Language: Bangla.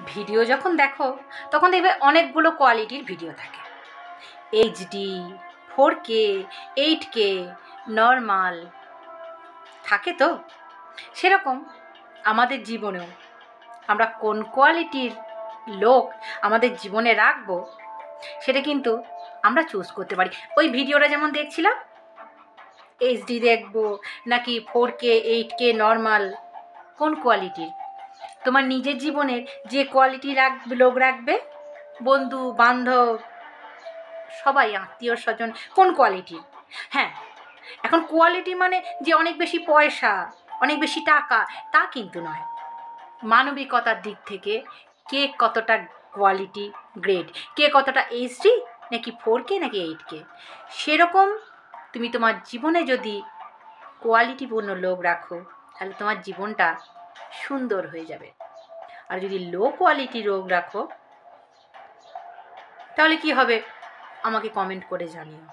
ভিডিও যখন দেখো তখন দেখবে অনেকগুলো কোয়ালিটির ভিডিও থাকে, এইচডি, 4K, 8K, নর্মাল থাকে। তো সেরকম আমাদের জীবনেও আমরা কোন কোয়ালিটির লোক আমাদের জীবনে রাখবো সেটা কিন্তু আমরা চুজ করতে পারি। ওই ভিডিওটা যেমন দেখছিলাম, এইচডি দেখবো নাকি 4K, 8K, নর্মাল, কোন কোয়ালিটির? তোমার নিজের জীবনের যে কোয়ালিটি লোক রাখবে, বন্ধু বান্ধব সবাই, আত্মীয় স্বজন, কোন কোয়ালিটির? হ্যাঁ, এখন কোয়ালিটি মানে যে অনেক বেশি পয়সা, অনেক বেশি টাকা, তা কিন্তু নয়। মানবিকতার দিক থেকে কে কতটা কোয়ালিটি গ্রেড, কে কতটা এইচডি নাকি 4K নাকি 8K, সেরকম তুমি তোমার জীবনে যদি কোয়ালিটিপূর্ণ লোক রাখো তাহলে তোমার জীবনটা সুন্দর হয়ে যাবে। আর যদি লো কোয়ালিটি লোক রাখো তাহলে কি হবে আমাকে কমেন্ট করে জানিও।